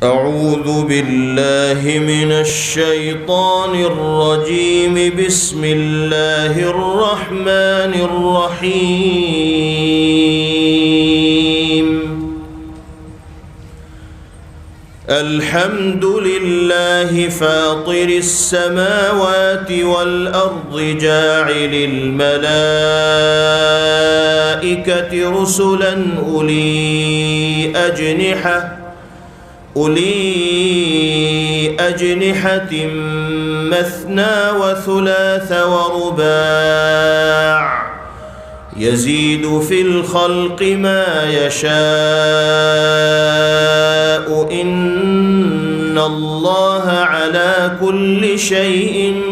أعوذ بالله من الشيطان الرجيم. بسم الله الرحمن الرحيم. الحمد لله فاطر السماوات والأرض جاعل الملائكة رسلا أولي أجنحة مثنى وثلاث ورباع يزيد في الخلق ما يشاء إن الله على كل شيء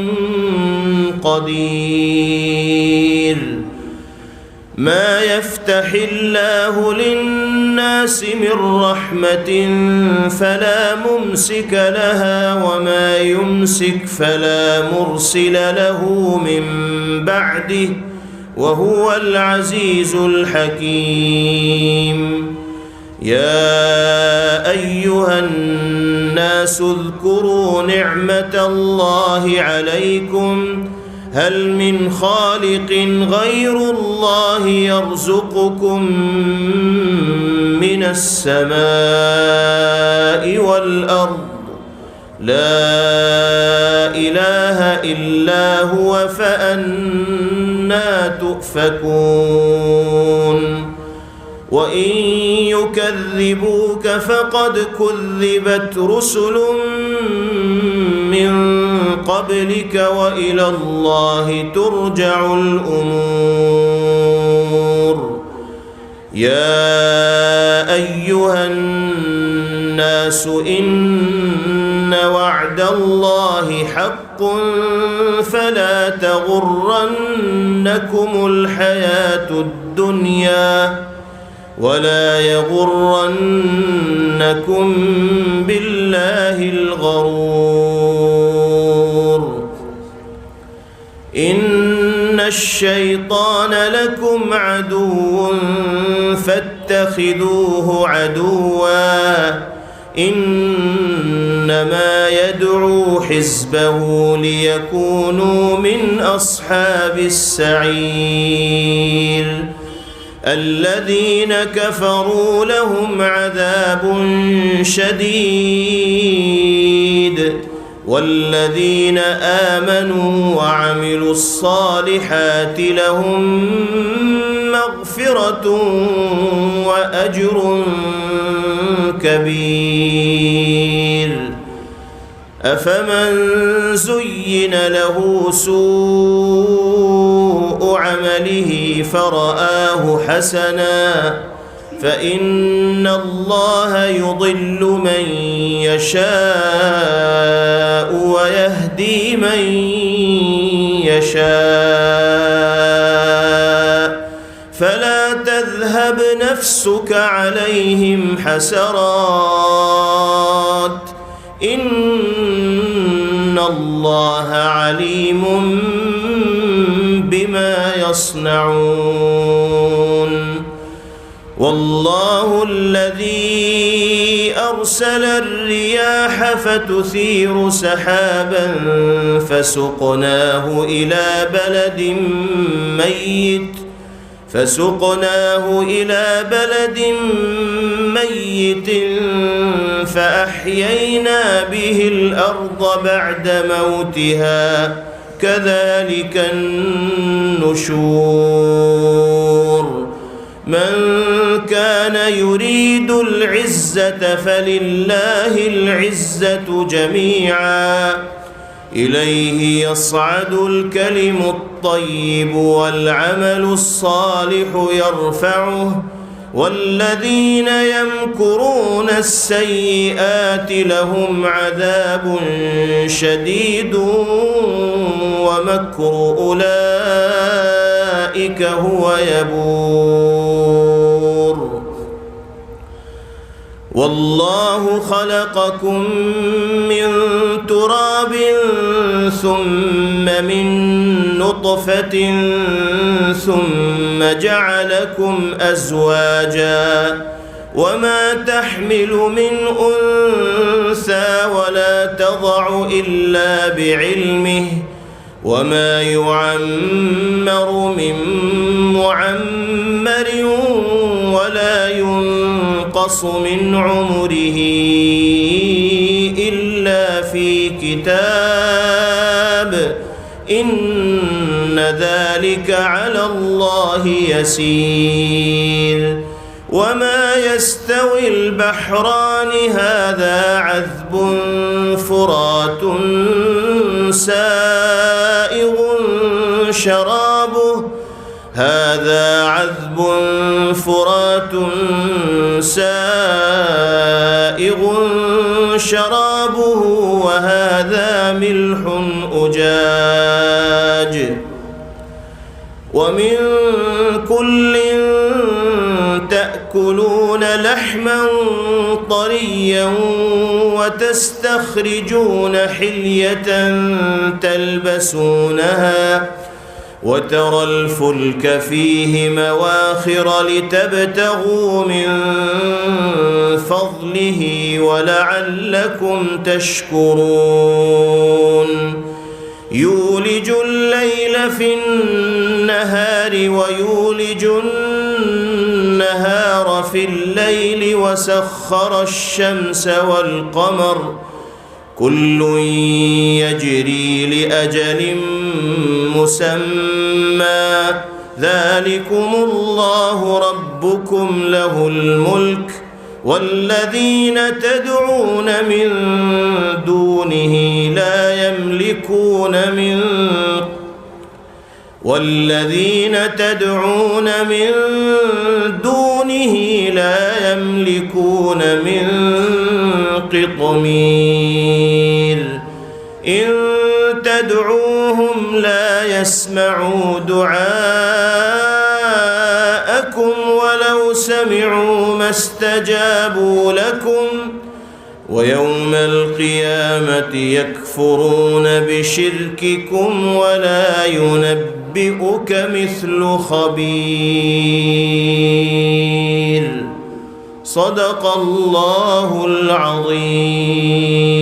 قدير. ما يفتح الله للناس من رحمة فلا ممسك لها وما يمسك فلا مرسل له من بعده وهو العزيز الحكيم. يا أيها الناس اذكروا نعمة الله عليكم هل من خالق غير الله يرزقكم من السماء والأرض لا إله إلا هو فأنى تؤفكون. وإن يكذبوك فقد كذبت رسل من قبلك وإلى الله ترجع الأمور. يا أيها الناس إن وعد الله حق فلا تغرنكم الحياة الدنيا ولا يغرنكم بالله الغرور. إن الشيطان لكم عدو فاتخذوه عدوا إنما يدعو حزبه ليكونوا من أصحاب السعير. الذين كفروا لهم عذاب شديد والذين آمنوا وعملوا الصالحات لهم مغفرة وأجر كبير. أفمن زين له سوء عمله فرآه حسنا فإن الله يضل من يشاء ويهدي من يشاء فلا تذهب نفسك عليهم حسرات إن الله عليم بما يصنعون. والله الذي أرسل الرياح فتثير سحابا فسقناه إلى بلد ميت فأحيينا به الأرض بعد موتها كذلك النشور. من كان يريد العزة فلله العزة جميعا إليه يصعد الكلم الطيب والعمل الصالح يرفعه والذين يمكرون السيئات لهم عذاب شديد ومكر أولئك هو يبور. والله خلقكم من تراب ثم من نطفة ثم جعلكم أزواجا وما تحمل من أنثى ولا تضع إلا بعلمه وما يعمر من معمر ولا ينقص من عمره إلا في كتاب إن ذلك على الله يسير. وما يستوي البحران هذا عذب فرات سائغ شرابه وهذا ملح أجاج. ومن كل تأكلون لحما طريا وتستخرجون حلية تلبسونها وترى الفلك فيه مواخر لتبتغوا من فضله ولعلكم تشكرون. يولج الليل في النهار ويولج النهار في الليل وسخر الشمس والقمر كل يجري لأجل مسمى ذلكم الله ربكم له الملك والذين تدعون من دونه لا يملكون من قطمير. إن تدعوهم لا يسمعوا دعاءكم ولو سمعوا ما استجابوا لكم ويوم القيامة يكفرون بشرككم ولا ينبئك مثل خبير. صدق الله العظيم.